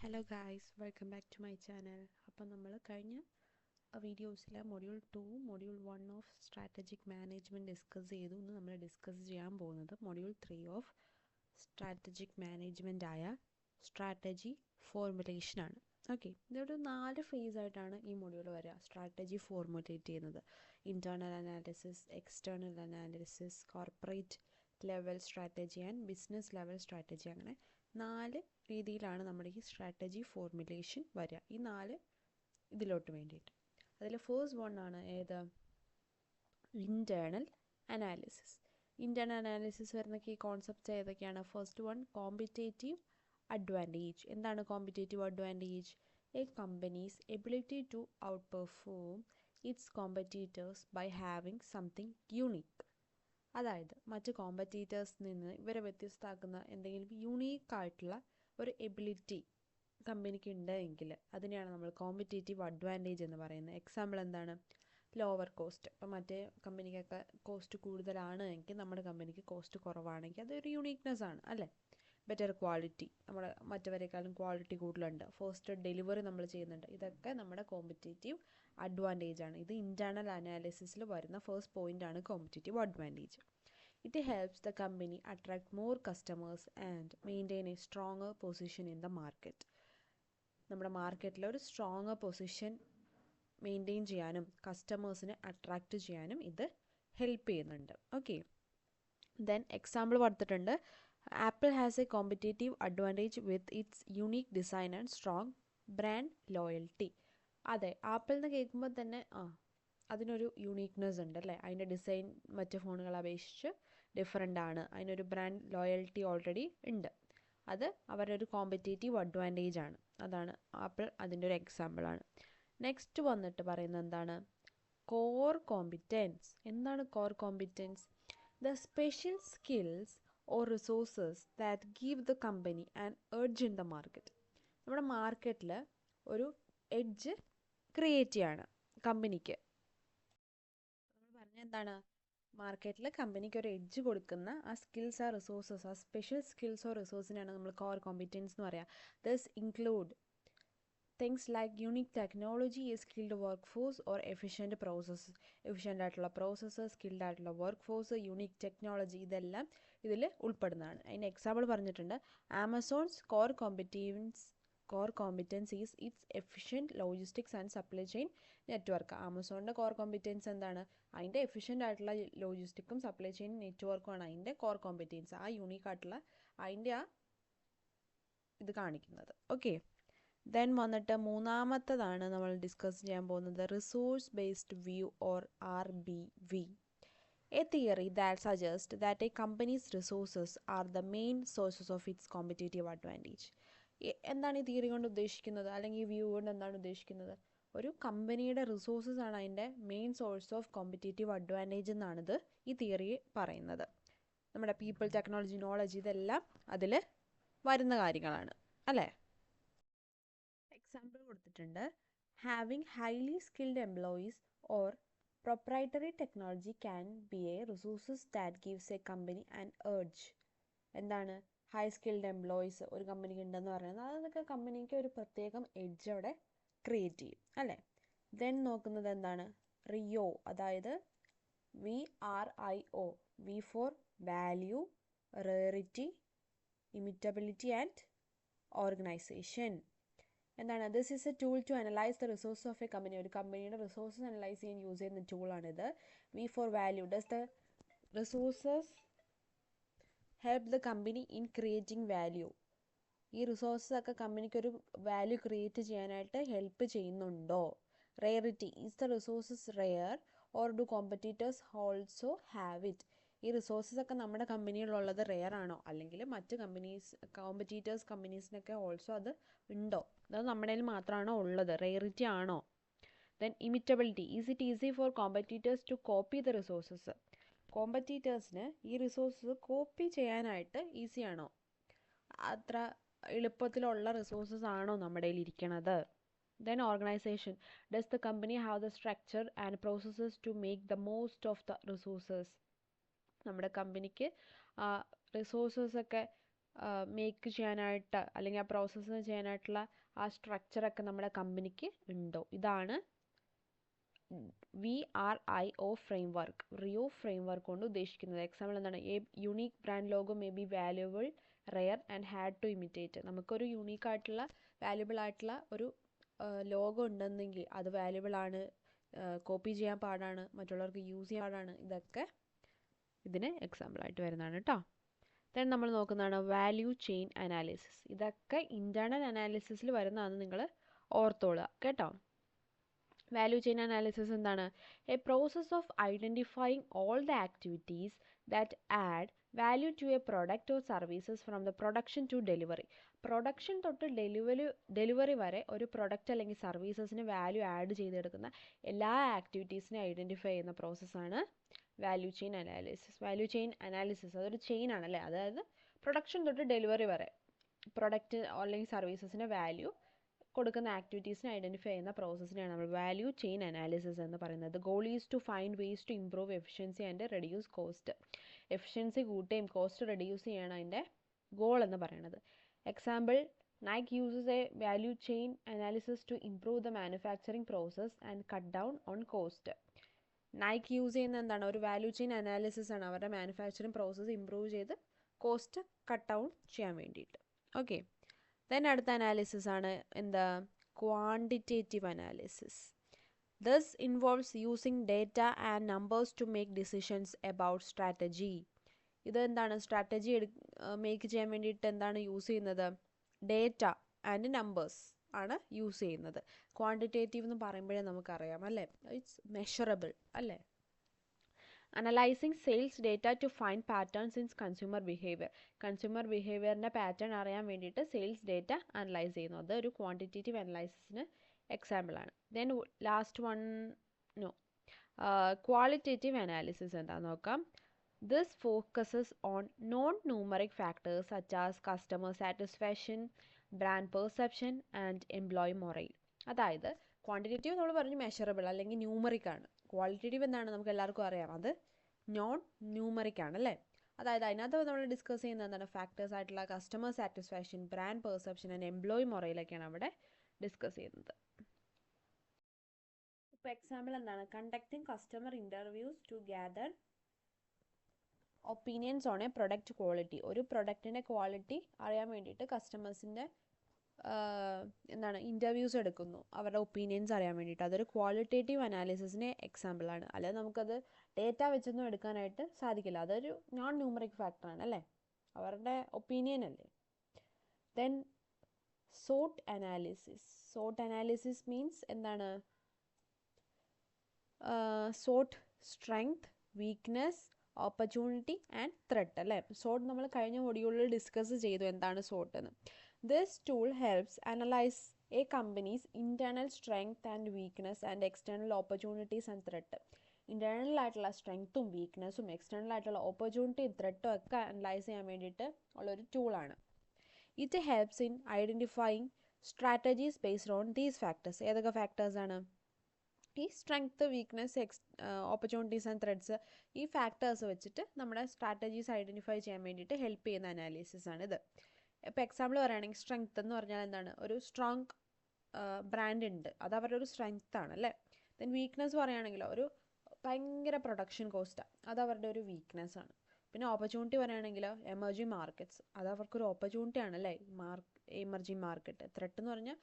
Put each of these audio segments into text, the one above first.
Hello guys, welcome back to my channel. അപ്പം നമ്മൾ കഴിഞ്ഞ വീഡിയോസിലെ module 2 module 1 of strategic management discuss ചെയ്തു. ഇന്ന് നമ്മൾ ഡിസ്കസ് ചെയ്യാൻ പോകുന്നത് മൊഡ്യൂൾ 3 ഓഫ് സ്ട്രാറ്റജിക് മാനേജ്മെൻ്റ് ആയ സ്ട്രാറ്റജി ഫോർമുലേഷനാണ്. ഓക്കെ, ഇതൊരു 4 ഫേസായിട്ടാണ് ഈ മൊഡ്യൂൾ വരിക. സ്ട്രാറ്റജി ഫോർമുലേറ്റ് ചെയ്യുന്നത്, internal analysis, external analysis, corporate level strategy and business level strategy. അങ്ങനെ 4 രീതിയിലാണ് നമ്മുടെ ഈ സ്ട്രാറ്റജി ഫോർമുലേഷൻ വരിക, ഈ 4 ഇതിലോട്ട് വേണ്ടിയിട്ട്. അതിൽ ഫസ്റ്റ് വൺ ആണ് ഏത്? Internal analysis. ഇൻറ്റേർണൽ അനാലിസിസ് വരുന്ന കീ കോൺസെപ്റ്റ്സ് ഏതൊക്കെയാണ്? First one, competitive advantage. എന്താണ് competitive advantage? A company's ability to outperform its competitors by having something unique. അതായത് മറ്റ് കോമ്പറ്റീറ്റേഴ്സിൽ നിന്ന് ഇവരെ വ്യത്യസ്തമാക്കുന്ന എന്തെങ്കിലും യുണീക്കായിട്ടുള്ള ഒരു എബിലിറ്റി കമ്പനിക്ക് ഉണ്ടെങ്കിൽ അതിനെയാണ് നമ്മൾ കോമ്പറ്റേറ്റീവ് അഡ്വാൻറ്റേജ് എന്ന് പറയുന്നത്. എക്സാമ്പിൾ എന്താണ്? Lower cost. ഇപ്പം മറ്റേ കമ്പനിക്കൊക്കെ കോസ്റ്റ് കൂടുതലാണ് എങ്കിൽ നമ്മുടെ കമ്പനിക്ക് കോസ്റ്റ് കുറവാണെങ്കിൽ അതൊരു യുണീക്നെസ് ആണ് അല്ലേ? ബെറ്റർ ക്വാളിറ്റി, നമ്മുടെ മറ്റവരെക്കാളും ക്വാളിറ്റി കൂടുതലുണ്ട്, ഫസ്റ്റ് ഡെലിവറി നമ്മൾ ചെയ്യുന്നുണ്ട്, ഇതൊക്കെ നമ്മുടെ കോമ്പറ്റേറ്റീവ് അഡ്വാൻറ്റേജ് ആണ്. ഇത് ഇൻറ്റേർണൽ അനാലിസിസിൽ വരുന്ന ഫസ്റ്റ് പോയിൻ്റ് ആണ് competitive advantage. It helps the company attract more customers and maintain a stronger position in the market. നമ്മുടെ മാർക്കറ്റിൽ ഒരു സ്ട്രോങ്ങർ പൊസിഷൻ മെയിൻറ്റെയിൻ ചെയ്യാനും കസ്റ്റമേഴ്സിനെ അട്രാക്റ്റ് ചെയ്യാനും ഇത് ഹെൽപ്പ് ചെയ്യുന്നുണ്ട്. ഓക്കെ, ദെൻ എക്സാമ്പിൾ കൊടുത്തിട്ടുണ്ട്. Apple has A competitive advantage with its unique design and strong brand loyalty. അതെ, ആപ്പിൾ എന്ന് കേൾക്കുമ്പോൾ തന്നെ അതിനൊരു യുണീക്നെസ് ഉണ്ട് അല്ലേ? അതിൻ്റെ ഡിസൈൻ മറ്റ് ഫോണുകളെ അപേക്ഷിച്ച് ഡിഫറെൻ്റ് ആണ്, അതിനൊരു ബ്രാൻഡ് ലോയൽറ്റി ഓൾറെഡി ഉണ്ട്. അത് അവരുടെ ഒരു കോമ്പറ്റേറ്റീവ് അഡ്വാൻറ്റേജ് ആണ്. അതാണ് ആപ്പിൾ അതിൻ്റെ ഒരു എക്സാമ്പിളാണ്. നെക്സ്റ്റ് വന്നിട്ട് പറയുന്നത് എന്താണ്? Core competence. എന്താണ് core competence? The special skills or resources that give the company an edge in the market. നമ്മുടെ മാർക്കറ്റിൽ ഒരു എഡ്ജ് ക്രിയേറ്റ് ചെയ്യാണ് കമ്പനിക്ക്. നമ്മൾ പറഞ്ഞ എന്താണ്? മാർക്കറ്റിൽ കമ്പനിക്ക് ഒരു എഡ്ജ് കൊടുക്കുന്ന ആ സ്കിൽസ്, ആ റിസോഴ്സസ്, ആ സ്പെഷ്യൽ സ്കിൽസ് ഓർ റിസോഴ്സിനാണ് നമ്മൾ കോർ കോമ്പിറ്റൻസ് എന്ന് പറയുക. This include things like unique technology, skilled workforce or efficient process. Efficient ആയിട്ടുള്ള പ്രോസസ്സ്, സ്കിൽഡ് ആയിട്ടുള്ള വർക്ക് ഫോഴ്സ്, യുണീക്ക് ടെക്നോളജി, ഇതെല്ലാം ഇതിൽ ഉൾപ്പെടുന്നതാണ്. അതിൻ്റെ എക്സാമ്പിൾ പറഞ്ഞിട്ടുണ്ട്. Amazon's core competence is its efficient logistics and supply chain network. ആമസോണിൻ്റെ core competence എന്താണ്? അതിൻ്റെ എഫിഷ്യൻ്റ് ആയിട്ടുള്ള ലോജിസ്റ്റിക്കും സപ്ലൈ ചെയിൻ നെറ്റ്വർക്കുമാണ് അതിൻ്റെ കോർ കോമ്പിറ്റൻസ്. ആ യൂണീക്ക് ആയിട്ടുള്ള അതിൻ്റെ ആ ഇത് കാണിക്കുന്നത്. ഓക്കെ, ദെൻ വന്നിട്ട് മൂന്നാമത്തതാണ് നമ്മൾ ഡിസ്കസ് ചെയ്യാൻ പോകുന്നത്, resource based view or RBV. A theory that suggests that a company's resources are the main sources of its competitive advantage. എന്താണ് ഈ തിയറി കൊണ്ട് ഉദ്ദേശിക്കുന്നത്, അല്ലെങ്കിൽ ഈ വ്യൂ കൊണ്ട് എന്താണ് ഉദ്ദേശിക്കുന്നത്? ഒരു കമ്പനിയുടെ റിസോഴ്സസ് ആണ് അതിൻ്റെ main source of competitive advantage എന്നാണിത് ഈ തിയറി പറയുന്നത്. നമ്മുടെ പീപ്പിൾ, ടെക്നോളജി, നോളജ്, ഇതെല്ലാം അതിൽ വരുന്ന കാര്യങ്ങളാണ് അല്ലേ? എക്സാമ്പിൾ കൊടുത്തിട്ടുണ്ട്. Having highly skilled employees or proprietary technology can be a resources that gives a company an edge. എന്താണ്? ഹൈ സ്കിൽഡ് എംപ്ലോയീസ് ഒരു കമ്പനിക്ക് ഉണ്ടെന്ന് പറയുന്നത്, അതൊക്കെ കമ്പനിക്ക് ഒരു പ്രത്യേകം എഡ്ജ് അവിടെ ക്രിയേറ്റ് ചെയ്യും അല്ലേ? ദെൻ നോക്കുന്നത് എന്താണ്? റിയോ, അതായത് VRIO, V for value, rarity, imitability and organisation. എന്താണ്? This is a tool to analyse the resource of a company. ഒരു കമ്പനിയുടെ റിസോഴ്സസ് അനലൈസ് ചെയ്യാൻ യൂസ് ചെയ്യുന്ന ടൂളാണിത്. V for value, does the resources help the company in creating value. ഈ resources ഒക്കെ കമ്പനിക്ക് ഒരു വാല്യൂ ക്രിയേറ്റ് ചെയ്യാനായിട്ട് ഹെൽപ്പ് ചെയ്യുന്നുണ്ടോ? Rarity, is the resources rare or do competitors also have it. ഈ റിസോഴ്സസ് ഒക്കെ നമ്മുടെ കമ്പനിയിലുള്ളത് റെയർ ആണോ, അല്ലെങ്കിൽ മറ്റ് കോമ്പറ്റീറ്റേഴ്സ് കമ്പനീസിനൊക്കെ ഓൾസോ അത് ഉണ്ടോ, അത് നമ്മുടെ കയ്യിൽ മാത്രമാണോ ഉള്ളത്, റെയറിറ്റി ആണോ? Then imitability, is it easy for competitors to copy the resources. കോമ്പറ്റീറ്റേഴ്സിന് ഈ റിസോഴ്സസ് കോപ്പി ചെയ്യാനായിട്ട് ഈസി ആണോ, അത്ര എളുപ്പത്തിലുള്ള റിസോഴ്സസ് ആണോ നമ്മുടെ കയ്യിൽ ഇരിക്കണത്? Then organisation, does the company have the structure and processes to make the most of the resources. നമ്മുടെ കമ്പനിക്ക് റിസോഴ്സസ് ഒക്കെ മേക്ക് ചെയ്യാനായിട്ട് അല്ലെങ്കിൽ ആ പ്രോസസ്സ് ചെയ്യാനായിട്ടുള്ള ആ സ്ട്രക്ചറൊക്കെ നമ്മുടെ കമ്പനിക്ക് ഉണ്ടോ? ഇതാണ് VRIO ഫ്രെയിംവർക്ക്, റിയോ ഫ്രെയിംവർക്ക് കൊണ്ട് ഉദ്ദേശിക്കുന്നത്. എക്സാമ്പിൾ എന്താണ്? A unique brand logo may be valuable, rare and hard to imitate. നമുക്കൊരു യുണീക്ക് ആയിട്ടുള്ള വാല്യുബിൾ ആയിട്ടുള്ള ഒരു ലോഗോ ഉണ്ടെന്നെങ്കിൽ അത് വാല്യുബിൾ ആണ്, കോപ്പി ചെയ്യാൻ പാടാണ്, മറ്റുള്ളവർക്ക് യൂസ് ചെയ്യാൻ പാടാണ്. ഇതൊക്കെ ഇതിന് എക്സാമ്പിളായിട്ട് വരുന്നതാണ് കേട്ടോ. ദെൻ നമ്മൾ നോക്കുന്നതാണ് വാല്യൂ ചെയിൻ അനാലിസിസ്. ഇതൊക്കെ ഇൻറ്റേർണൽ അനാലിസിസിൽ വരുന്നതാണ്, നിങ്ങൾ ഓർത്തോളുക കേട്ടോ. വാല്യൂ ചെയിൻ അനാലിസിസ് എന്താണ്? A process of identifying all the activities that add value to a product or services from the production to delivery. Production തൊട്ട് ഡെലിവറി വരെ ഒരു പ്രൊഡക്റ്റ് അല്ലെങ്കിൽ സർവീസസിന് വാല്യൂ ആഡ് ചെയ്തെടുക്കുന്ന എല്ലാ ആക്ടിവിറ്റീസിനെ ഐഡൻറ്റിഫൈ ചെയ്യുന്ന പ്രോസസ്സാണ് value chain analysis. Value chain analysis അതൊരു chain ആണല്ലേ, അതായത് പ്രൊഡക്ഷൻ തൊട്ട് ഡെലിവറി വരെ പ്രൊഡക്റ്റ് അല്ലെങ്കിൽ സർവീസസിന് വാല്യൂ കൊടുക്കുന്ന ആക്ടിവിറ്റീസിനെ ഐഡൻറ്റിഫൈ ചെയ്യുന്ന പ്രോസസ്സിനെയാണ് നമ്മൾ വാല്യൂ ചെയിൻ അനാലിസിസ് എന്ന് പറയുന്നത്. Goal is to find ways to improve efficiency and reduce cost. Efficiency കൂട്ടുകയും കോസ്റ്റ് റെഡ്യൂസ് ചെയ്യണം അതിൻ്റെ ഗോൾ എന്ന് പറയുന്നത്. Example, Nike uses a value chain analysis to improve the manufacturing process and cut down on cost. Nike use ചെയ്യുന്ന എന്താണ്? ഒരു value chain analysis ആണ്, അവരുടെ മാനുഫാക്ചറിങ് പ്രോസസ്സ് ഇംപ്രൂവ് ചെയ്ത് കോസ്റ്റ് കട്ട് ഡൗൺ ചെയ്യാൻ വേണ്ടിയിട്ട്. ഓക്കെ, ദെൻ അടുത്ത അനാലിസിസ് ആണ് എന്താ? Quantitative analysis. This involves using data and numbers to make decisions about strategy. ഇത് എന്താണ്? സ്ട്രാറ്റജി മേക്ക് ചെയ്യാൻ വേണ്ടിയിട്ട് എന്താണ് യൂസ് ചെയ്യുന്നത്? ഡേറ്റ ആൻഡ് നമ്പേഴ്സ് ആണ് യൂസ് ചെയ്യുന്നത്. ക്വാണ്ടിറ്റേറ്റീവ് എന്ന് പറയുമ്പോഴേ നമുക്കറിയാം അല്ലേ, ഇറ്റ്സ് മെഷറബിൾ അല്ലേ. Analysing sales data to find patterns in consumer behaviour. Consumer ബിഹേവിയറിൻ്റെ പാറ്റേൺ അറിയാൻ വേണ്ടിയിട്ട് സെയിൽസ് ഡേറ്റ അനലൈസ് ചെയ്യുന്നു. അത് ഒരു ക്വാണ്ടിറ്റേറ്റീവ് അനലൈസിസിന് എക്സാമ്പിളാണ്. Then last one qualitative analysis എന്താണെന്ന് നോക്കാം. This focuses on non numeric factors such as customer satisfaction, brand perception and employee morale. അതായത് ക്വാണ്ടിറ്റേറ്റീവ് നമ്മൾ പറഞ്ഞു മെഷറബിൾ അല്ലെങ്കിൽ ന്യൂമറിക് ആണ്. ക്വാളിറ്റേറ്റീവ് എന്താണ്? നമുക്ക് എല്ലാവർക്കും അറിയാം, അത് നോൺ ന്യൂമറിക് ആണ് അല്ലേ. അതായത് അതിനകത്ത് നമ്മൾ ഡിസ്കസ് ചെയ്യുന്നത് എന്താണ്? ഫാക്ടേഴ്സ് ആയിട്ടുള്ള customer satisfaction, brand perception and employee മൊറൈലൊക്കെയാണ് അവിടെ ഡിസ്കസ് ചെയ്യുന്നത്. ഇപ്പോൾ എക്സാമ്പിൾ എന്താണ്? Conducting customer interviews to gather opinions on a product quality. ഒരു പ്രൊഡക്റ്റിൻ്റെ ക്വാളിറ്റി അറിയാൻ വേണ്ടിയിട്ട് കസ്റ്റമേഴ്സിൻ്റെ എന്താണ് ഇൻ്റർവ്യൂസ് എടുക്കുന്നു, അവരുടെ ഒപ്പീനിയൻസ് അറിയാൻ വേണ്ടിയിട്ട്. അതൊരു ക്വാളിറ്റേറ്റീവ് അനാലിസിസിന് എക്സാമ്പിളാണ്. അല്ലാതെ നമുക്കത് ഡേറ്റ വെച്ചൊന്നും എടുക്കാനായിട്ട് സാധിക്കില്ല, അതൊരു നോൺ ന്യൂമറിക് ഫാക്ടറാണ് അല്ലേ, അവരുടെ ഒപ്പീനിയൻ അല്ലേ. ദെൻ സോട്ട് അനാലിസിസ്. സോട്ട് അനാലിസിസ് മീൻസ് എന്താണ്? സോട്ട് strength, weakness, opportunity and threat അല്ലേ. സോട്ട് നമ്മൾ കഴിഞ്ഞ മൊഡ്യൂളിൽ ഡിസ്കസ് ചെയ്തു എന്താണ് സോട്ട് എന്ന്. This tool helps analyze a company's internal strength and weakness and external opportunities and threat. Internal ആയിട്ടുള്ള സ്ട്രെങ്ത്തും വീക്ക്നെസ്സും എക്സ്റ്റേണൽ ആയിട്ടുള്ള ഓപ്പർച്യൂണിറ്റിയും ത്രെട്ടും ഒക്കെ അനലൈസ് ചെയ്യാൻ വേണ്ടിയിട്ട് ഉള്ളൊരു ടൂളാണ്. It helps in identifying strategies based on these factors. ഏതൊക്കെ ഫാക്ടേഴ്സാണ്? ഈ strength, weakness, opportunities and threats, ഈ ഫാക്ടേഴ്സ് വെച്ചിട്ട് നമ്മുടെ സ്ട്രാറ്റജീസ് ഐഡൻറ്റിഫൈ ചെയ്യാൻ വേണ്ടിയിട്ട് ഹെൽപ്പ് ചെയ്യുന്ന അനാലിസിസ് ആണിത്. ഇപ്പോൾ എക്സാമ്പിൾ പറയുകയാണെങ്കിൽ സ്ട്രെങ്ത് എന്ന് പറഞ്ഞാൽ എന്താണ്? ഒരു സ്ട്രോങ് ബ്രാൻഡ് ഉണ്ട്, അത് അവരുടെ ഒരു സ്ട്രെങ്ത് ആണ് അല്ലേ. ദെൻ വീക്ക്നെസ് പറയുകയാണെങ്കിലോ ഒരു ഭയങ്കര പ്രൊഡക്ഷൻ കോസ്റ്റാണ്, അത് അവരുടെ ഒരു വീക്ക്നെസ് ആണ്. പിന്നെ ഓപ്പർച്യൂണിറ്റി പറയുകയാണെങ്കിലോ എമർജിങ് മാർക്കറ്റ്സ്, അത് അവർക്കൊരു ഓപ്പർച്യൂണിറ്റി ആണല്ലേ, എമർജിങ് മാർക്കറ്റ്. ത്രെട്ട് എന്ന് പറഞ്ഞാൽ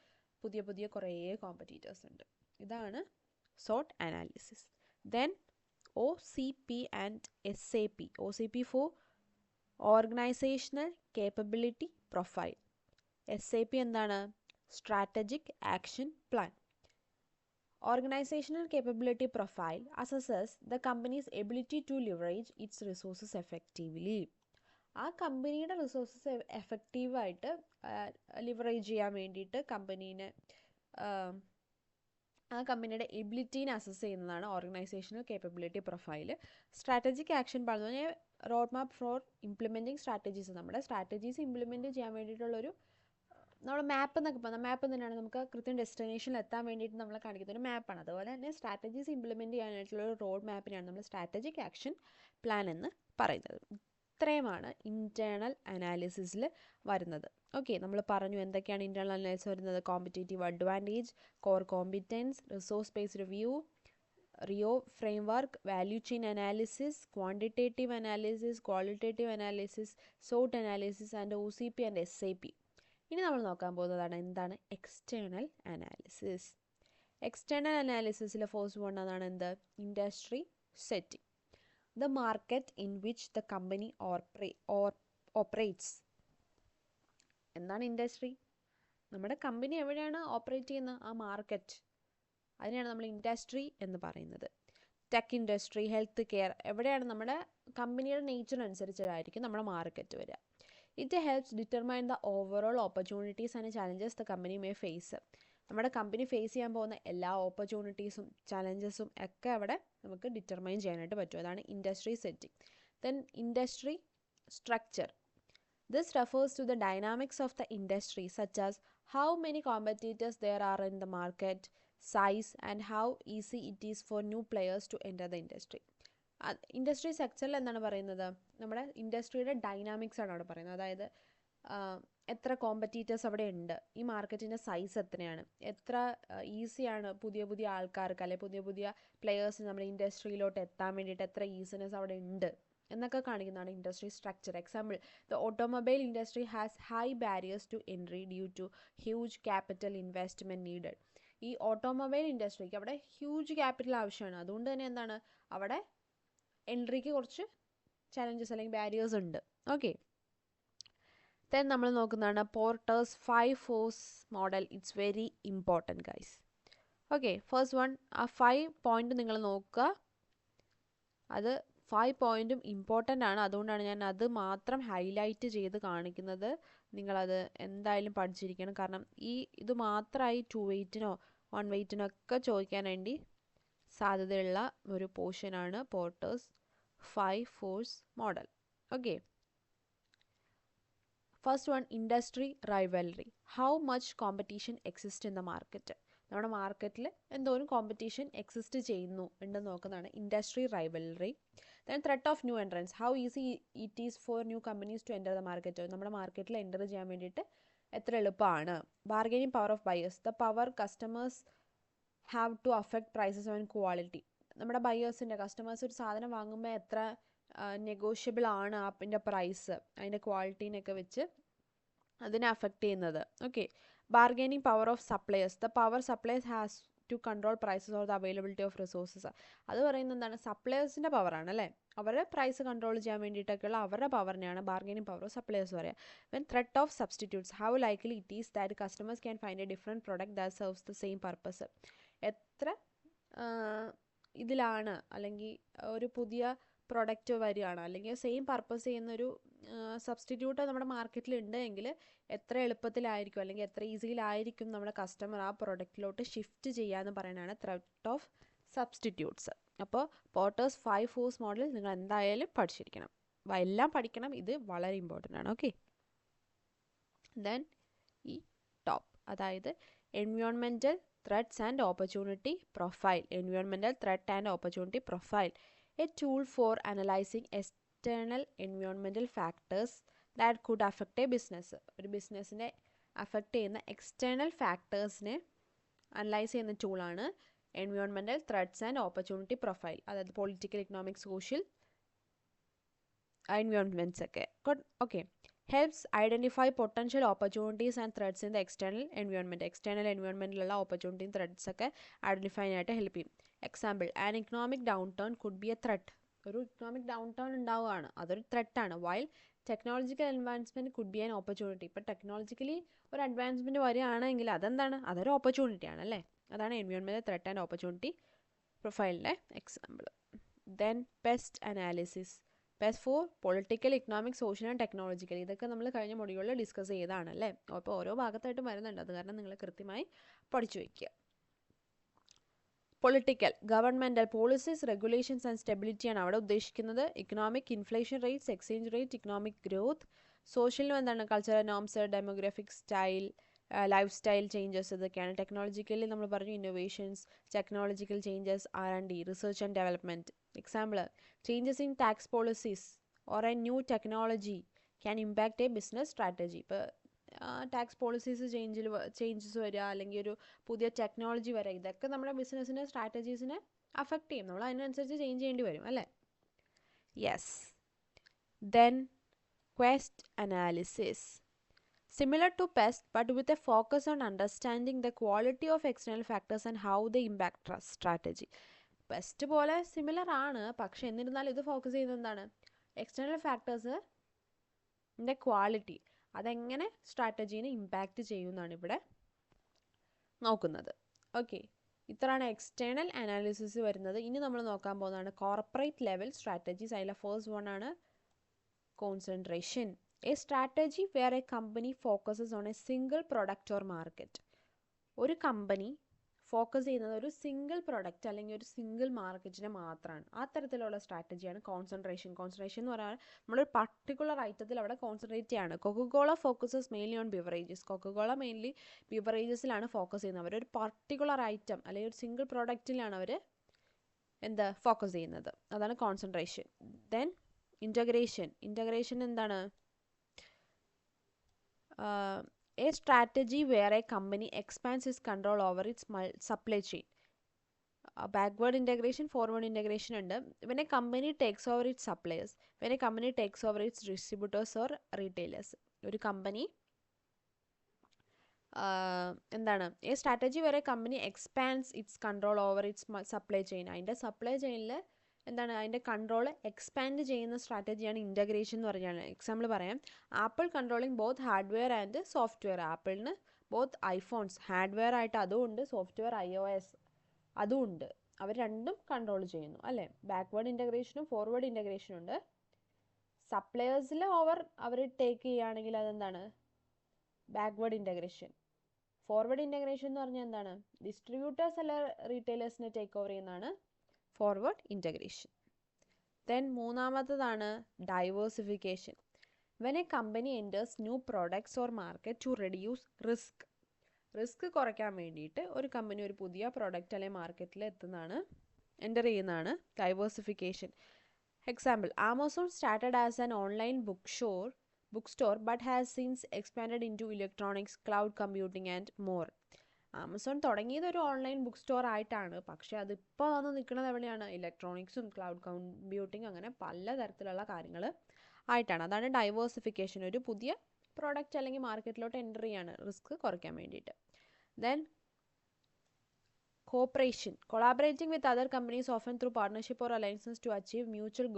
പുതിയ പുതിയ കുറേ കോമ്പറ്റീറ്റേഴ്സ് ഉണ്ട്. ഇതാണ് സോട്ട് analysis. Then OCP and SAP. OCP for organisational capability profile. SAP എന്താണ്? Strategic action plan. Organizational capability profile assesses the company's ability to leverage its resources effectively. ആ കമ്പനിയുടെ റിസോഴ്സസ് എഫക്റ്റീവായിട്ട് ലിവറേജ് ചെയ്യാൻ വേണ്ടിയിട്ട് ആ കമ്പനിയുടെ എബിലിറ്റീനെ അസസ് ചെയ്യുന്നതാണ് organisational capability profile. Strategic action plan എന്ന് പറഞ്ഞാൽ road map four implementing strategies. നമ്മുടെ സ്ട്രാറ്റജീസ് ഇംപ്ലിമെൻറ്റ് ചെയ്യാൻ വേണ്ടിയിട്ടുള്ളൊരു നമ്മൾ മാപ്പ് എന്നൊക്കെ പറഞ്ഞാൽ മാപ്പ് തന്നെയാണ്, നമുക്ക് കൃത്യം ഡെസ്റ്റിനേഷനിൽ എത്താൻ വേണ്ടിയിട്ട് നമ്മൾ കാണിക്കുന്ന ഒരു മാപ്പാണ്. അതുപോലെ തന്നെ സ്ട്രാറ്റജീസ് ഇംപ്ലിമെൻറ്റ് ചെയ്യാനായിട്ടുള്ള ഒരു റോഡ് മാപ്പിനെയാണ് നമ്മൾ സ്ട്രാറ്റജിക് ആക്ഷൻ പ്ലാൻ എന്ന് പറയുന്നത്. ഇത്രയുമാണ് ഇൻറ്റേർണൽ അനാലിസിസിൽ വരുന്നത്. ഓക്കെ, നമ്മൾ പറഞ്ഞു എന്തൊക്കെയാണ് ഇൻറ്റേർണൽ അനാലിസിസ് വരുന്നത്. Competitive advantage, core competence, resource based review, VRIO framework, value chain analysis, quantitative analysis, qualitative analysis, സോട്ട് analysis and OCP and SAP. ഇനി നമ്മൾ നോക്കാൻ പോകുന്നതാണ് എന്താണ് എക്സ്റ്റേണൽ അനാലിസിസ്. എക്സ്റ്റേണൽ അനാലിസിസിൽ ഫസ്റ്റ് വൺ അതാണ് എന്ത്, industry setting. The market in which the company operates. എന്താണ് ഇൻഡസ്ട്രി? നമ്മുടെ കമ്പനി എവിടെയാണ് ഓപ്പറേറ്റ് ചെയ്യുന്നത്, ആ മാർക്കറ്റ്, അതിനെയാണ് നമ്മൾ ഇൻഡസ്ട്രി എന്ന് പറയുന്നത്. ടെക് ഇൻഡസ്ട്രി, ഹെൽത്ത് കെയർ, എവിടെയാണ് നമ്മുടെ കമ്പനിയുടെ നേച്ചർ അനുസരിച്ചായിരിക്കും നമ്മുടെ മാർക്കറ്റ് വരിക. It helps determine the overall opportunities and challenges the company may face. നമ്മുടെ കമ്പനി ഫേസ് ചെയ്യാൻ പോകുന്ന എല്ലാ ഓപ്പർച്യൂണിറ്റീസും ചലഞ്ചസും ഒക്കെ അവിടെ നമുക്ക് ഡിറ്റർമൈൻ ചെയ്യാനായിട്ട് പറ്റും. അതാണ് industry setting. Then industry structure. This refers to the dynamics of the industry, such as how many competitors there are in the market, size, and how easy it is for new players to enter the industry. Industry സെക്ടറിൽ എന്താണ് പറയുന്നത്, നമ്മുടെ ഇൻഡസ്ട്രിയുടെ dynamics ആണ് അവിടെ പറയുന്നത്. അതായത് എത്ര competitors അവിടെ ഉണ്ട്, ഈ മാർക്കറ്റിൻ്റെ സൈസ് എത്രയാണ്, എത്ര ഈസിയാണ് പുതിയ പുതിയ ആൾക്കാർക്ക് അല്ലെങ്കിൽ പുതിയ പുതിയ പ്ലെയേഴ്സിന് നമ്മുടെ ഇൻഡസ്ട്രിയിലോട്ട് എത്താൻ വേണ്ടിയിട്ട് എത്ര ഈസിനെസ് അവിടെ ഉണ്ട് എന്നൊക്കെ കാണിക്കുന്നതാണ് industry structure. Example, the automobile industry has high barriers to entry due to huge capital investment needed. ഈ ഓട്ടോമൊബൈൽ ഇൻഡസ്ട്രിക്ക് അവിടെ ഹ്യൂജ് ക്യാപിറ്റൽ ആവശ്യമാണ്. അതുകൊണ്ട് തന്നെ എന്താണ് അവിടെ എൻട്രിക്ക് കുറച്ച് ചലഞ്ചസ് അല്ലെങ്കിൽ ബാരിയേഴ്സ് ഉണ്ട്. ഓക്കെ, ദെൻ നമ്മൾ നോക്കുന്നതാണ് Porter's 5 force model. It's very important guys. Okay, first one, ആ 5 പോയിന്റ് നിങ്ങൾ നോക്കുക. അത് 5 പോയിന്റും ഇമ്പോർട്ടൻ്റ് ആണ്. അതുകൊണ്ടാണ് ഞാൻ അത് മാത്രം ഹൈലൈറ്റ് ചെയ്ത് കാണിക്കുന്നത്. നിങ്ങളത് എന്തായാലും പഠിച്ചിരിക്കണം. കാരണം ഇത് മാത്രമായി 2 വെയ്റ്റിനോ 1 വെയ്റ്റിനോ ഒക്കെ ചോദിക്കാൻ വേണ്ടി സാധ്യതയുള്ള ഒരു പോർഷനാണ് Porter's 5 force model. Okay, first one, industry rivalry. How much competition exist in the market. നമ്മുടെ മാർക്കറ്റിൽ എന്തോരം കോമ്പറ്റീഷൻ എക്സിസ്റ്റ് ഉണ്ടെന്ന് നോക്കുന്നതാണ് industry rivalry. Then threat of new entrants. How easy it is for new companies to enter the market. നമ്മുടെ മാർക്കറ്റിൽ enter ചെയ്യാൻ വേണ്ടിയിട്ട് എത്ര എളുപ്പമാണ്. Bargaining power of buyers. The power customers have to affect prices and quality. നമ്മുടെ ബയേഴ്സിൻ്റെ customers ഒരു സാധനം വാങ്ങുമ്പോൾ എത്ര നെഗോഷ്യബിൾ ആണ് അതിൻ്റെ പ്രൈസ്, അതിൻ്റെ ക്വാളിറ്റീനൊക്കെ വെച്ച് അതിനെ അഫക്റ്റ് ചെയ്യുന്നത്. Okay, bargaining power of suppliers. The power suppliers has to control prices or the availability of resources. അത് പറയുന്നത് എന്താണ്, സപ്ലയേഴ്സിൻ്റെ പവറാണ് അല്ലേ. അവരുടെ പ്രൈസ് കൺട്രോൾ ചെയ്യാൻ വേണ്ടിയിട്ടൊക്കെയുള്ള അവരുടെ പവറിനെയാണ് ബാർഗൈനിങ് പവർ ഓഫ് സപ്ലയേഴ്സ് പറയുക. When threat of substitutes. How likely it is that customers can find A different product that serves the same purpose. എത്ര ഇതിലാണ് അല്ലെങ്കിൽ ഒരു പുതിയ പ്രൊഡക്റ്റ് വരികയാണ് അല്ലെങ്കിൽ സെയിം പർപ്പസ് ചെയ്യുന്നൊരു സബ്സ്റ്റിറ്റ്യൂട്ട് നമ്മുടെ മാർക്കറ്റിൽ ഉണ്ടെങ്കിൽ എത്ര എളുപ്പത്തിലായിരിക്കും അല്ലെങ്കിൽ എത്ര ഈസിയിലായിരിക്കും നമ്മുടെ കസ്റ്റമർ ആ പ്രൊഡക്റ്റിലോട്ട് ഷിഫ്റ്റ് ചെയ്യാമെന്ന് പറയുന്നതാണ് ത്രെറ്റ് ഓഫ് സബ്സ്റ്റിറ്റ്യൂട്ട്സ്. അപ്പോൾ പോർട്ടേഴ്സ് 5 ഫോഴ്സ് മോഡൽ നിങ്ങൾ എന്തായാലും പഠിച്ചിരിക്കണം, എല്ലാം പഠിക്കണം. ഇത് വളരെ ഇമ്പോർട്ടൻ്റ് ആണ്. ഓക്കെ, ദെൻ ഈ ടോപ്പ്, അതായത് environmental threats and opportunity profile. Environmental threat and opportunity profile, a tool for analyzing external environmental factors that could affect a business. ഒരു ബിസിനസ്സിനെ അഫക്റ്റ് ചെയ്യുന്ന എക്സ്റ്റേണൽ ഫാക്ടേഴ്സിനെ അനലൈസ് ചെയ്യുന്ന ടൂളാണ് environmental threats and opportunity profile. അതായത് political, economic, social environments ഒക്കെ. Okay, helps identify potential opportunities and threats in the external environment. External എൻവയോൺമെൻറ്റിലുള്ള ഓപ്പർച്യൂണിറ്റിയും threats ഒക്കെ ഐഡൻറ്റിഫൈ ചെയ്യാനായിട്ട് ഹെൽപ്പ് ചെയ്യും. Example, an economic downturn could be a threat. ഒരു economic downturn ഉണ്ടാവുകയാണ്, അതൊരു ത്രെറ്റാണ്. While technological advancement could be an opportunity. ഇപ്പോൾ ടെക്നോളജിക്കലി ഒരു അഡ്വാൻസ്മെൻറ്റ് വരികയാണെങ്കിൽ അതെന്താണ്, അതൊരു ഓപ്പർച്യൂണിറ്റി ആണ് അല്ലേ. അതാണ് എൻവയോൺമെൻറ്റൽ ത്രെറ്റ് ആൻഡ് ഓപ്പർച്യൂണിറ്റി പ്രൊഫൈലിൻ്റെ example. Then PEST analysis. PEST for political, economic, social and technological. ഇതൊക്കെ നമ്മൾ കഴിഞ്ഞ മൊഡ്യൂളിൽ ഡിസ്കസ് ചെയ്തതാണ് അല്ലേ. അപ്പോൾ ഓരോ ഭാഗത്തായിട്ട് വരുന്നുണ്ട്, അത് കാരണം നിങ്ങൾ കൃത്യമായി പഠിച്ചു വയ്ക്കുക. Political, governmental policies, regulations and stability ആണ് അവിടെ ഉദ്ദേശിക്കുന്നത്. Economic, inflation rates, exchange rate, economic growth. സോഷ്യലും എന്താണ്, cultural norms, demographic style, lifestyle changes, ഇതൊക്കെയാണ്. ടെക്നോളജിക്കലി നമ്മൾ പറഞ്ഞു innovations, technological changes, R&D, research and development. Example, changes in tax policies or a new technology can impact a business strategy. ഇപ്പോൾ tax policies changes വരിക, അല്ലെങ്കിൽ ഒരു പുതിയ technology വരിക, ഇതൊക്കെ നമ്മുടെ ബിസിനസ്സിൻ്റെ സ്ട്രാറ്റജീസിനെ അഫക്റ്റ് ചെയ്യും. നമ്മൾ അതിനനുസരിച്ച് ചേഞ്ച് ചെയ്യേണ്ടി വരും അല്ലേ. Yes. Then question analysis. Similar to PEST, but with a focus on understanding the quality of external factors and how they impact strategy. PEST പോലെ സിമിലർ ആണ്, പക്ഷെ എന്നിരുന്നാലും ഇത് ഫോക്കസ് ചെയ്യുന്നത് എന്താണ്, എക്സ്റ്റേണൽ ഫാക്ടേഴ്സിൻ്റെ ക്വാളിറ്റി അതെങ്ങനെ സ്ട്രാറ്റജീനെ ഇമ്പാക്റ്റ് ചെയ്യുമെന്നാണ് ഇവിടെ നോക്കുന്നത്. ഓക്കെ, ഇത്രയാണ് എക്സ്റ്റേണൽ അനാലിസിസ് വരുന്നത്. ഇനി നമ്മൾ നോക്കാൻ പോകുന്നതാണ് കോർപ്പറേറ്റ് ലെവൽ സ്ട്രാറ്റജീസ്. അതിലെ ഫസ്റ്റ് വൺ ആണ് concentration. A strategy where a company focuses on a single product or market. ഒരു കമ്പനി ഫോക്കസ് ചെയ്യുന്നത് ഒരു സിംഗിൾ പ്രൊഡക്റ്റ് അല്ലെങ്കിൽ ഒരു സിംഗിൾ മാർക്കറ്റിനെ മാത്രമാണ്. ആ തരത്തിലുള്ള സ്ട്രാറ്റജിയാണ് കോൺസെൻട്രേഷൻ. കോൺസെൻട്രേഷൻ എന്ന് പറഞ്ഞാൽ നമ്മളൊരു പർട്ടിക്കുലർ ഐറ്റത്തിൽ അവിടെ കോൺസെൻട്രേറ്റ് ചെയ്യാണ്. Coca Cola focuses mainly on beverages. Coca Cola mainly ബിവറേജസിലാണ് ഫോക്കസ് ചെയ്യുന്നത്. അവരൊരു പർട്ടിക്കുലർ ഐറ്റം അല്ലെങ്കിൽ ഒരു സിംഗിൾ പ്രൊഡക്റ്റിലാണ് അവർ ഫോക്കസ് ചെയ്യുന്നത്. അതാണ് കോൺസെൻട്രേഷൻ. Then integration. ഇൻ്റഗ്രേഷൻ എന്താണ്? A strategy where a company expands its control over its supply chain. Backward integration, forward integration ഉണ്ട്. When a company takes over its suppliers, when a company takes over its distributors or retailers. ഒരു company എന്താണ്, a strategy where a company expands its control over its supply chain. അതിൻ്റെ supply ചെയിനിൽ എന്താണ്, അതിൻ്റെ control expand ചെയ്യുന്ന സ്ട്രാറ്റജിയാണ് integration എന്ന് പറഞ്ഞാൽ. Example പറയാം, Apple controlling both hardware and software. ആപ്പിളിന് ബോത്ത് ഐഫോൺസ് ഹാർഡ്വെയർ ആയിട്ട് അതും ഉണ്ട്, സോഫ്റ്റ്വെയർ iOS അതും ഉണ്ട്. അവർ രണ്ടും കൺട്രോൾ ചെയ്യുന്നു അല്ലേ. ബാക്ക്വേർഡ് ഇൻ്റഗ്രേഷനും ഫോർവേഡ് ഇൻ്റഗ്രേഷനും ഉണ്ട്. സപ്ലയേഴ്സിൽ അവർ ടേക്ക് ചെയ്യുകയാണെങ്കിൽ അതെന്താണ്, ബാക്ക്വേർഡ് ഇൻ്റഗ്രേഷൻ. ഫോർവേഡ് ഇൻ്റഗ്രേഷൻ എന്ന് പറഞ്ഞാൽ എന്താണ്, ഡിസ്ട്രിബ്യൂട്ടേഴ്സ് അല്ല റീറ്റെയിലേഴ്സിനെ ടേക്ക് ഓവർ ചെയ്യുന്നതാണ് ഫോർവേഡ് ഇൻ്റഗ്രേഷൻ. ദെൻ മൂന്നാമത്തതാണ് diversification. When a company enters new products or market to reduce risk കുറയ്ക്കാൻ വേണ്ടിയിട്ട് ഒരു കമ്പനി ഒരു പുതിയ പ്രോഡക്റ്റ് അല്ലെങ്കിൽ മാർക്കറ്റിൽ എൻ്റർ ചെയ്യുന്നതാണ് diversification. Example, Amazon started as an online book store but has since expanded into electronics, cloud computing and more. Amazon തുടങ്ങിയത് ഒരു ഓൺലൈൻ ബുക്ക് സ്റ്റോർ ആയിട്ടാണ്, പക്ഷേ അതിപ്പോൾ വന്ന് നിൽക്കുന്നത് എവിടെയാണ്, ഇലക്ട്രോണിക്സും ക്ലൗഡ് കമ്പ്യൂട്ടിംഗ് അങ്ങനെ പലതരത്തിലുള്ള കാര്യങ്ങൾ ആയിട്ടാണ്. അതാണ് ഡൈവേഴ്സിഫിക്കേഷൻ. ഒരു പുതിയ പ്രോഡക്റ്റ് അല്ലെങ്കിൽ മാർക്കറ്റിലോട്ട് എൻ്റർ ചെയ്യാണ് റിസ്ക് കുറയ്ക്കാൻ വേണ്ടിയിട്ട്. Then cooperation. Collaborating with other companies often through partnership or alliances to achieve mutual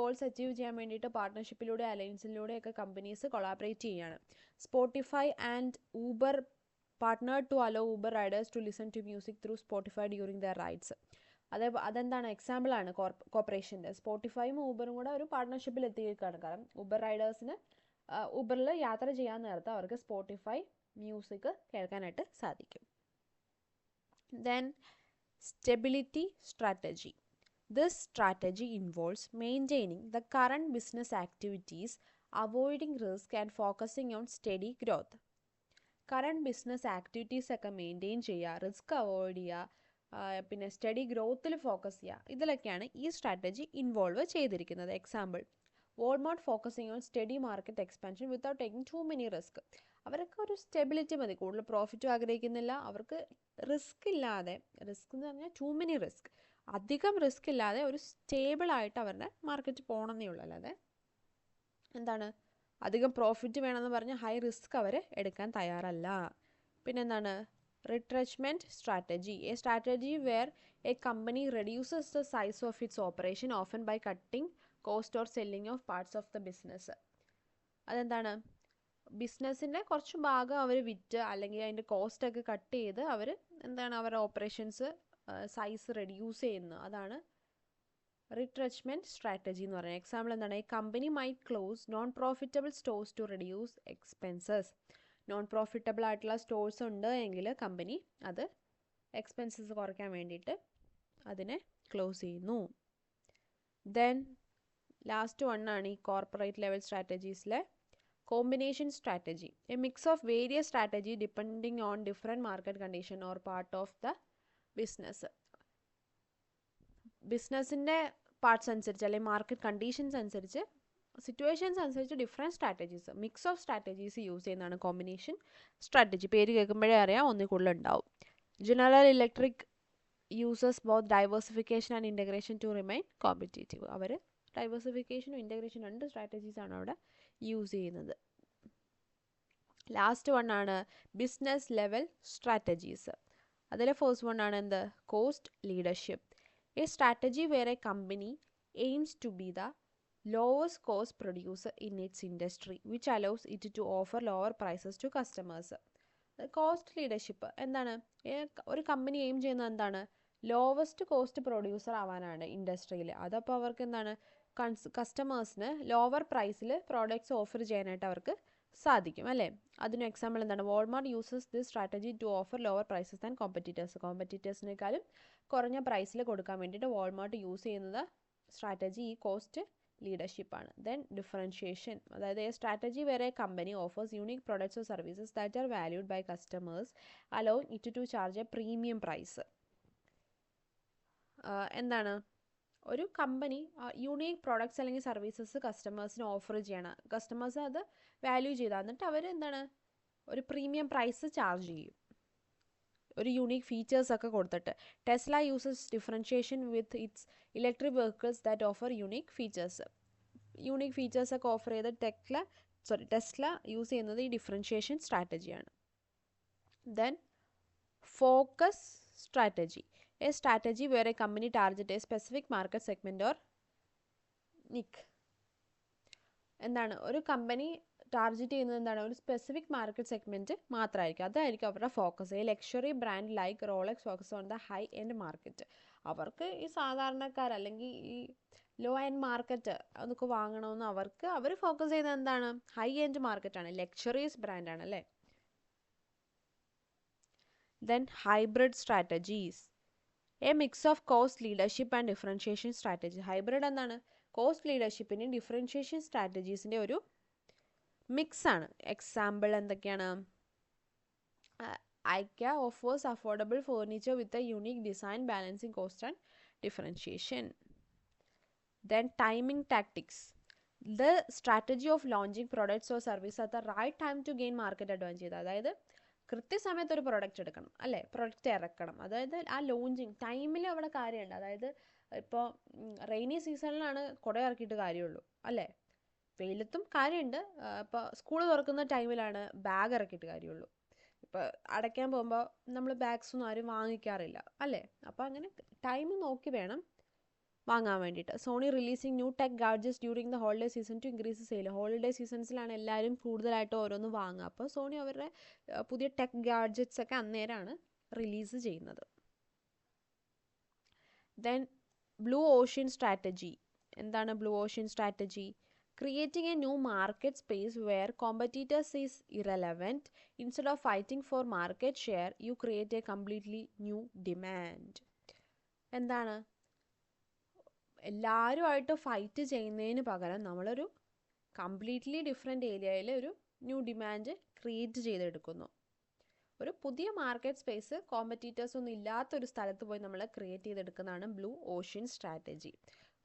goals achieve ചെയ്യാൻ വേണ്ടിയിട്ട് പാർട്ണർഷിപ്പിലൂടെ അലയൻസിലൂടെയൊക്കെ കമ്പനീസ് കൊളാബറേറ്റ് ചെയ്യുകയാണ്. Spotify and Uber partnered to allow Uber riders to listen to music through Spotify during their rides. അതെന്താണ്, എക്സാമ്പിളാണ് കോപ്പറേഷൻ്റെ. സ്പോട്ടിഫൈയും ഊബറും കൂടെ ഒരു പാർട്ട്ണർഷിപ്പിൽ എത്തിയിരിക്കുകയാണ്. കാരണം ഊബർ റൈഡേഴ്സിന് ഊബറിൽ യാത്ര ചെയ്യാൻ നേരത്ത് അവർക്ക് സ്പോട്ടിഫൈ മ്യൂസിക് കേൾക്കാനായിട്ട് സാധിക്കും. Then stability strategy. This strategy involves maintaining the current business activities, avoiding risk and focusing on steady growth. Current business activities ഒക്കെ മെയിൻറ്റെയിൻ ചെയ്യുക, റിസ്ക് അവോയ്ഡ് ചെയ്യുക, പിന്നെ സ്റ്റഡി ഗ്രോത്തിൽ ഫോക്കസ് ചെയ്യുക. ഇതിലൊക്കെയാണ് ഈ സ്ട്രാറ്റജി ഇൻവോൾവ് ചെയ്തിരിക്കുന്നത്. Example, Walmart focusing on steady market expansion without taking too many risk. അവർക്ക് ഒരു സ്റ്റെബിലിറ്റി മതി, കൂടുതൽ പ്രോഫിറ്റും ആഗ്രഹിക്കുന്നില്ല. അവർക്ക് റിസ്ക് ഇല്ലാതെ, റിസ്ക് എന്ന് പറഞ്ഞാൽ ടു മെനി റിസ്ക്, അധികം റിസ്ക് ഇല്ലാതെ ഒരു സ്റ്റേബിളായിട്ട് അവരുടെ മാർക്കറ്റ് പോകണമെന്നേ ഉള്ളൂ. അല്ലാതെ എന്താണ്, അധികം പ്രോഫിറ്റ് വേണമെന്ന് പറഞ്ഞ് ഹൈ റിസ്ക് അവർ എടുക്കാൻ തയ്യാറല്ല. പിന്നെന്താണ്, retrenchment strategy. A strategy where a company reduces the size of its operation often by cutting cost or selling off parts of the business. അതെന്താണ്, ബിസിനസ്സിൻ്റെ കുറച്ച് ഭാഗം അവർ വിറ്റ് അല്ലെങ്കിൽ അതിൻ്റെ കോസ്റ്റൊക്കെ കട്ട് ചെയ്ത് അവർ അവരുടെ ഓപ്പറേഷൻസ് സൈസ് റെഡ്യൂസ് ചെയ്യുന്നു. അതാണ് റിട്രച്ച്മെൻറ്റ് സ്ട്രാറ്റജി എന്ന് പറയുന്നത്. എക്സാമ്പിൾ എന്താണ്, a company might close non profitable stores to reduce expenses. Non profitable ആയിട്ടുള്ള സ്റ്റോഴ്സ് ഉണ്ട് എങ്കിൽ കമ്പനി അത് എക്സ്പെൻസസ് കുറയ്ക്കാൻ വേണ്ടിയിട്ട് അതിനെ ക്ലോസ് ചെയ്യുന്നു. ദെൻ ലാസ്റ്റ് വണ്ണാണ് ഈ കോർപ്പറേറ്റ് ലെവൽ സ്ട്രാറ്റജീസിലെ combination strategy. A mix of various strategy depending on different market condition or part of the business. ബിസിനസ്സിൻ്റെ പാർട്സ് അനുസരിച്ച് അല്ലെങ്കിൽ മാർക്കറ്റ് കണ്ടീഷൻസ് അനുസരിച്ച് സിറ്റുവേഷൻസ് അനുസരിച്ച് different strategies mix of strategies use ചെയ്യുന്നതാണ് combination strategy. പേര് കേൾക്കുമ്പോഴേ അറിയാം ഒന്നിൽ കൂടുതൽ ഉണ്ടാവും. General Electric uses both diversification and integration to remain competitive. അവർ ഡൈവേഴ്സിഫിക്കേഷനും ഇൻ്റഗ്രേഷൻ രണ്ട് സ്ട്രാറ്റജീസാണ് അവിടെ യൂസ് ചെയ്യുന്നത്. ലാസ്റ്റ് വൺ ആണ് ബിസിനസ് ലെവൽ സ്ട്രാറ്റജീസ്. അതിലെ ഫസ്റ്റ് വൺ ആണ് എന്ത്? Cost leadership. A strategy where a company aims to be the lowest cost producer in its industry which allows it to offer lower prices to customers. Cost leadership എന്താണ്? ഒരു company aim ചെയ്യുന്നത് എന്താണ്? Lowest cost producer ആവാനാണ് ഇൻഡസ്ട്രിയിൽ. അതപ്പോൾ അവർക്ക് എന്താണ്? കസ്റ്റമേഴ്സിന് ലോവർ പ്രൈസിൽ പ്രോഡക്റ്റ്സ് ഓഫർ ചെയ്യാനായിട്ട് അവർക്ക് സാധിക്കും അല്ലേ? അതിന് എക്സാമ്പിൾ എന്താണ്? Walmart uses this strategy to offer lower prices and കോമ്പറ്റീറ്റേഴ്സിനേക്കാളും കുറഞ്ഞ പ്രൈസിൽ കൊടുക്കാൻ വേണ്ടിയിട്ട് വാൾമാർട്ട് യൂസ് ചെയ്യുന്നത് സ്ട്രാറ്റജി ഈ കോസ്റ്റ് ലീഡർഷിപ്പാണ്. ദെൻ ഡിഫറൻഷിയേഷൻ, അതായത് a strategy where a company offers unique products or services that are valued by customers allowing it to charge a premium price. എന്താണ്? ഒരു കമ്പനി യൂണീക്ക് പ്രോഡക്ട്സ് അല്ലെങ്കിൽ services കസ്റ്റമേഴ്സിന് offer ചെയ്യണം. Customers അത് value ചെയ്താൽ എന്നിട്ട് അവർ എന്താണ്? ഒരു പ്രീമിയം പ്രൈസ് ചാർജ് ചെയ്യും, ഒരു യൂണീക്ക് ഫീച്ചേഴ്സ് ഒക്കെ കൊടുത്തിട്ട്. Tesla uses differentiation with its electric vehicles that offer unique features. Unique features ഒക്കെ ഓഫർ ചെയ്ത് ടെസ്ല യൂസ് ചെയ്യുന്നത് ഈ ഡിഫറൻഷിയേഷൻ സ്ട്രാറ്റജിയാണ്. Then focus strategy, a strategy where a company target a specific market segment or niche. എന്താണ്? ഒരു company target ചെയ്യുന്നത് എന്താണ്? ഒരു സ്പെസിഫിക് മാർക്കറ്റ് സെഗ്മെൻറ്റ് മാത്രമായിരിക്കും, അതായിരിക്കും അവരുടെ ഫോക്കസ്. ഈ luxury brand like Rolex focus on the high end market. അവർക്ക് ഈ സാധാരണക്കാർ അല്ലെങ്കിൽ ഈ ലോ എൻഡ് മാർക്കറ്റ് അതൊക്കെ വാങ്ങണമെന്ന് അവർ ഫോക്കസ് ചെയ്യുന്നത് എന്താണ്? ഹൈ എൻഡ് മാർക്കറ്റാണ്, ലക്ഷറീസ് ബ്രാൻഡാണ് അല്ലേ? Then hybrid strategies, A mix of cost leadership and differentiation strategy. Hybrid എന്താണ്? കോസ്റ്റ് ലീഡർഷിപ്പിൻ്റെയും ഡിഫറൻഷിയേഷൻ സ്ട്രാറ്റജീസിൻ്റെ ഒരു മിക്സ് ആണ്. എക്സാമ്പിൾ എന്തൊക്കെയാണ്? IKEA offers affordable furniture with a unique design balancing cost and differentiation. Then timing tactics, the strategy of launching products or services at the right time to gain market advantage. അതായത് കൃത്യസമയത്ത് ഒരു product എടുക്കണം അല്ലേ? Product ഇറക്കണം. അതായത് ആ launching ടൈമിൽ അവിടെ കാര്യമുണ്ട്. അതായത് ഇപ്പോൾ റെയിനി സീസണിലാണ് കുട ഇറക്കിയിട്ട് കാര്യമുള്ളൂ അല്ലേ? വെയിലത്തും കാര്യമുണ്ട്. ഇപ്പോൾ സ്കൂൾ തുറക്കുന്ന ടൈമിലാണ് ബാഗ് ഇറക്കിയിട്ട് കാര്യമുള്ളൂ. ഇപ്പോൾ അടയ്ക്കാൻ പോകുമ്പോൾ നമ്മൾ ബാഗ്സ് ഒന്നും ആരും വാങ്ങിക്കാറില്ല അല്ലേ? അപ്പോൾ അങ്ങനെ ടൈം നോക്കി വേണം വാങ്ങാൻ വേണ്ടിയിട്ട്. Sony releasing new tech gadgets during the holiday season to increase sale. Holiday സീസൺസിലാണ് എല്ലാവരും കൂടുതലായിട്ട് ഓരോന്ന് വാങ്ങുക. അപ്പോൾ സോണി അവരുടെ പുതിയ ടെക് ഗാഡ്ജറ്റ്സ് ഒക്കെ അന്നേരമാണ് റിലീസ് ചെയ്യുന്നത്. Then blue ocean strategy. എന്താണ് blue ocean strategy? Creating a new market space where competitors is irrelevant. Instead of fighting for market share, you create a completely new demand. എന്താണ്? എല്ലാവരുമായിട്ട് fight ചെയ്യുന്നതിന് പകരം നമ്മളൊരു completely different ഏരിയയിൽ ഒരു new demand create ചെയ്തെടുക്കുന്നു. ഒരു പുതിയ മാർക്കറ്റ് സ്പേസ് കോമ്പറ്റീറ്റേഴ്സ് ഒന്നും ഇല്ലാത്തൊരു സ്ഥലത്ത് പോയി നമ്മൾ ക്രിയേറ്റ് ചെയ്തെടുക്കുന്നതാണ് ബ്ലൂ ഓഷ്യൻ സ്ട്രാറ്റജി.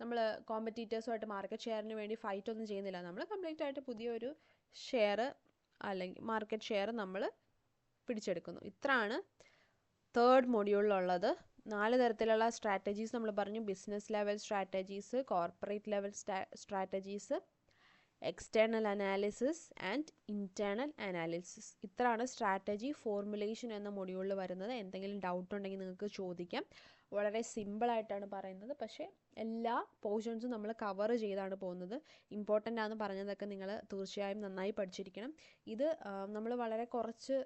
നമ്മൾ കോമ്പറ്റീറ്റേഴ്സുമായിട്ട് മാർക്കറ്റ് ഷെയറിന് വേണ്ടി ഫൈറ്റ് ഒന്നും ചെയ്യുന്നില്ല. നമ്മൾ കംപ്ലീറ്റ് ആയിട്ട് പുതിയൊരു ഷെയർ അല്ലെങ്കിൽ മാർക്കറ്റ് ഷെയർ നമ്മൾ പിടിച്ചെടുക്കുന്നു. ഇത്രയാണ് തേർഡ് മൊഡ്യൂളിലുള്ളത്. 4 തരത്തിലുള്ള സ്ട്രാറ്റജീസ് നമ്മൾ പറഞ്ഞു. Business level strategies, corporate level strategies, external analysis and internal analysis. ഇത്രയാണ് സ്ട്രാറ്റജി ഫോർമുലേഷൻ എന്ന മൊഡ്യൂളിൽ വരുന്നത്. എന്തെങ്കിലും ഡൗട്ട് ഉണ്ടെങ്കിൽ നിങ്ങൾക്ക് ചോദിക്കാം. വളരെ സിമ്പിളായിട്ടാണ് പറയുന്നത്, പക്ഷേ എല്ലാ പോർഷൻസും നമ്മൾ കവർ ചെയ്താണ് പോകുന്നത്. ഇമ്പോർട്ടൻ്റ് ആണെന്ന് പറഞ്ഞതൊക്കെ നിങ്ങൾ തീർച്ചയായും നന്നായി പഠിച്ചിരിക്കണം. ഇത് നമ്മൾ വളരെ കുറച്ച്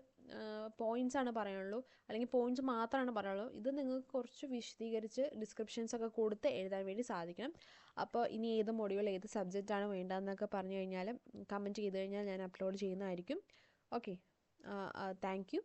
പോയിൻറ്റ്സ് ആണ് പറയുള്ളൂ, അല്ലെങ്കിൽ പോയിൻറ്റ്സ് മാത്രമാണ് പറയുള്ളൂ. ഇത് നിങ്ങൾക്ക് കുറച്ച് വിശദീകരിച്ച് ഡിസ്ക്രിപ്ഷൻസ് ഒക്കെ കൊടുത്ത് എഴുതാൻ വേണ്ടി സാധിക്കണം. അപ്പോൾ ഇനി ഏത് മൊഡ്യൂൾ ഏത് സബ്ജക്റ്റാണ് വേണ്ടതെന്നൊക്കെ പറഞ്ഞു കഴിഞ്ഞാൽ കമൻറ്റ് ചെയ്ത് കഴിഞ്ഞാൽ ഞാൻ അപ്ലോഡ് ചെയ്യുന്നതായിരിക്കും. Okay, thank you.